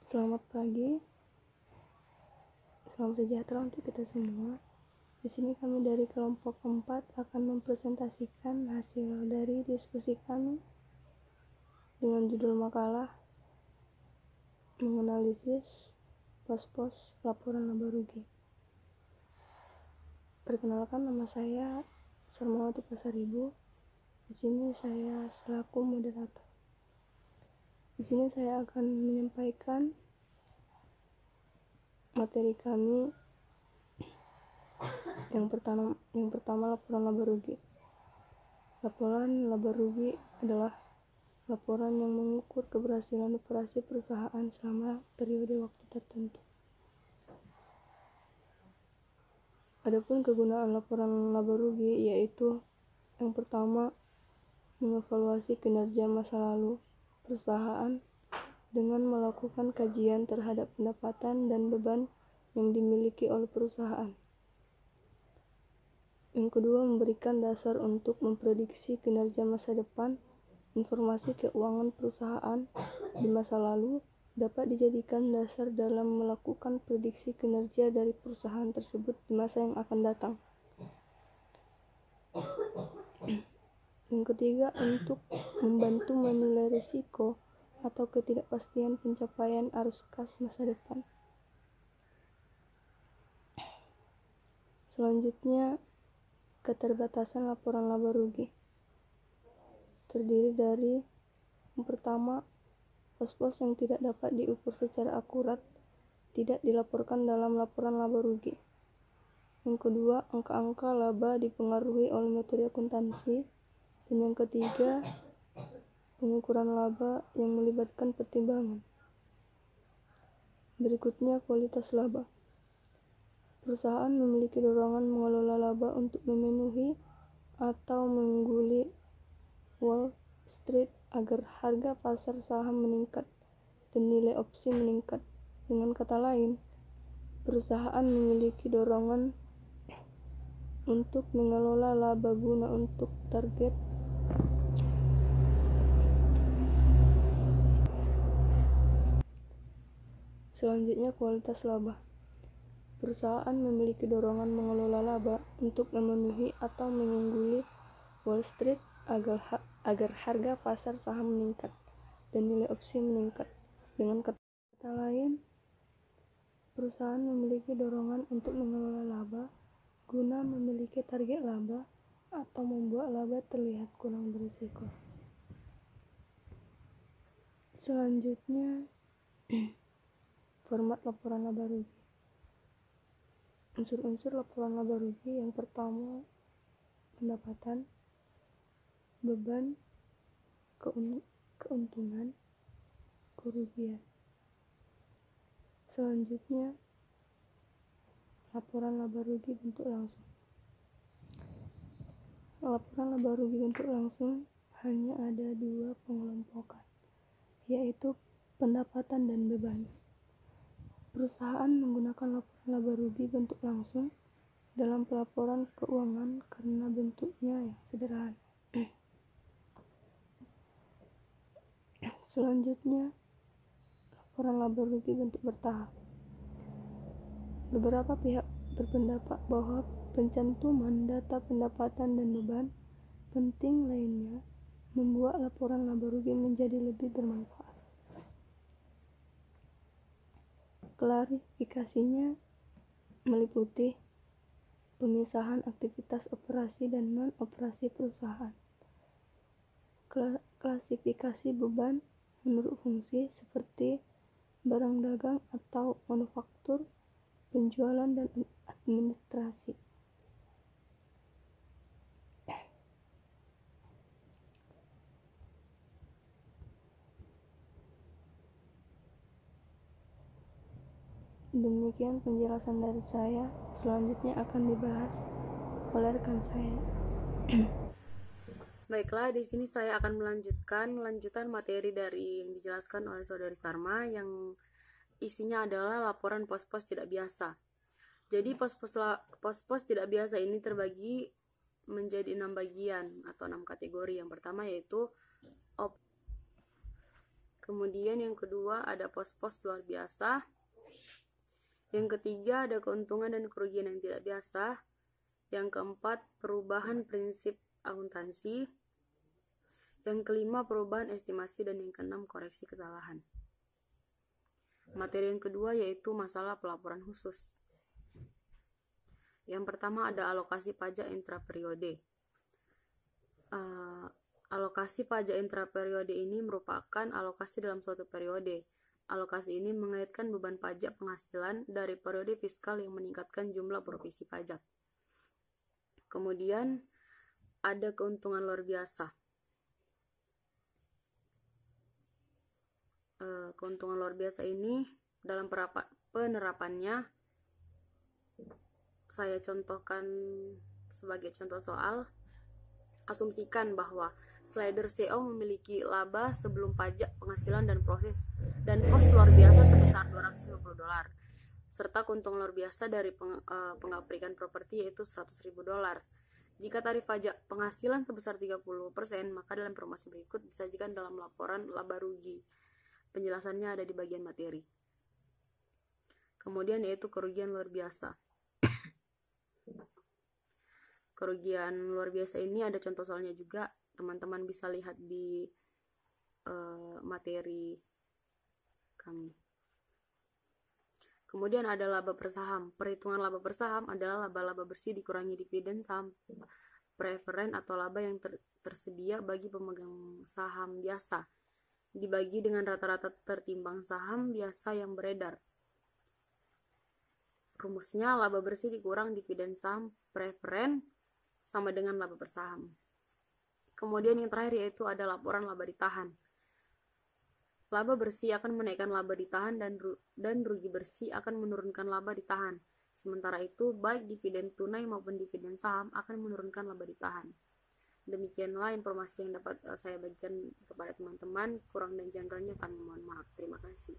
Selamat pagi, salam sejahtera untuk kita semua. Di sini kami dari kelompok 4 akan mempresentasikan hasil dari diskusi kami dengan judul makalah menganalisis pos-pos laporan laba rugi. Perkenalkan, nama saya Sarmawati Pasaribu. Di sini saya selaku moderator. Di sini saya akan menyampaikan materi kami. Yang pertama laporan laba rugi. Laporan laba rugi adalah laporan yang mengukur keberhasilan operasi perusahaan selama periode waktu tertentu. Adapun kegunaan laporan laba rugi yaitu yang pertama, mengevaluasi kinerja masa lalu perusahaan dengan melakukan kajian terhadap pendapatan dan beban yang dimiliki oleh perusahaan. Yang kedua, memberikan dasar untuk memprediksi kinerja masa depan. Informasi keuangan perusahaan di masa lalu dapat dijadikan dasar dalam melakukan prediksi kinerja dari perusahaan tersebut di masa yang akan datang. Yang ketiga, untuk membantu menilai risiko atau ketidakpastian pencapaian arus kas masa depan. Selanjutnya, keterbatasan laporan laba rugi terdiri dari yang pertama, pos-pos yang tidak dapat diukur secara akurat tidak dilaporkan dalam laporan laba rugi. Yang kedua, angka-angka laba dipengaruhi oleh metode akuntansi. Dan yang ketiga, pengukuran laba yang melibatkan pertimbangan. Berikutnya, kualitas laba. Perusahaan memiliki dorongan mengelola laba untuk memenuhi atau mengungguli Wall Street agar harga pasar saham meningkat dan nilai opsi meningkat. Dengan kata lain, perusahaan memiliki dorongan untuk mengelola laba guna untuk target selanjutnya. Kualitas laba. Perusahaan memiliki dorongan mengelola laba untuk memenuhi atau mengungguli Wall Street agar harga pasar saham meningkat dan nilai opsi meningkat. Dengan kata lain, perusahaan memiliki dorongan untuk mengelola laba guna memiliki target laba atau membuat laba terlihat kurang berisiko. Selanjutnya, format laporan laba rugi. Unsur-unsur laporan laba rugi yang pertama, pendapatan, beban, keuntungan, kerugian. Selanjutnya, laporan laba rugi bentuk langsung. Laporan laba rugi bentuk langsung hanya ada dua pengelompokan, yaitu pendapatan dan beban. Perusahaan menggunakan laporan laba rugi bentuk langsung dalam pelaporan keuangan karena bentuknya yang sederhana. Selanjutnya, laporan laba rugi bentuk bertahap. Beberapa pihak berpendapat bahwa pencantuman data pendapatan dan beban penting lainnya membuat laporan laba rugi menjadi lebih bermanfaat. Klarifikasinya meliputi pemisahan aktivitas operasi dan non-operasi perusahaan, klasifikasi beban menurut fungsi seperti barang dagang atau manufaktur, penjualan dan administrasi. Demikian penjelasan dari saya. Selanjutnya akan dibahas oleh rekan saya. Baiklah, di sini saya akan melanjutan materi dari yang dijelaskan oleh Saudari Sarma yang isinya adalah laporan pos-pos tidak biasa. Jadi pos-pos tidak biasa ini terbagi menjadi 6 bagian atau 6 kategori. Yang pertama yaitu Kemudian yang kedua ada pos-pos luar biasa. Yang ketiga ada keuntungan dan kerugian yang tidak biasa. Yang keempat perubahan prinsip akuntansi. Yang kelima perubahan estimasi, dan yang keenam koreksi kesalahan. Materi yang kedua yaitu masalah pelaporan khusus. Yang pertama ada alokasi pajak intraperiode. Alokasi pajak intraperiode ini merupakan alokasi dalam suatu periode. Alokasi ini mengaitkan beban pajak penghasilan dari periode fiskal yang meningkatkan jumlah provisi pajak. Kemudian ada keuntungan luar biasa. Keuntungan luar biasa ini dalam penerapannya saya contohkan sebagai contoh soal. Asumsikan bahwa slider CO memiliki laba sebelum pajak penghasilan dan pos luar biasa sebesar $250, serta keuntungan luar biasa dari pengaplikan properti yaitu $100.000. Jika tarif pajak penghasilan sebesar 30%, maka dalam informasi berikut disajikan dalam laporan laba rugi. Penjelasannya ada di bagian materi. Kemudian yaitu kerugian luar biasa. Kerugian luar biasa ini ada contoh soalnya juga, teman-teman bisa lihat di materi kami. Kemudian ada laba per saham. Perhitungan laba per saham adalah laba-laba bersih dikurangi dividen saham preferen atau laba yang tersedia bagi pemegang saham biasa, dibagi dengan rata-rata tertimbang saham biasa yang beredar. Rumusnya laba bersih dikurang dividen saham preferen sama dengan laba per saham. Kemudian yang terakhir yaitu ada laporan laba ditahan. Laba bersih akan menaikkan laba ditahan dan rugi bersih akan menurunkan laba ditahan. Sementara itu, baik dividen tunai maupun dividen saham akan menurunkan laba ditahan. Demikianlah informasi yang dapat saya bagikan kepada teman-teman. Kurang dan janggalnya kami mohon maaf. Terima kasih.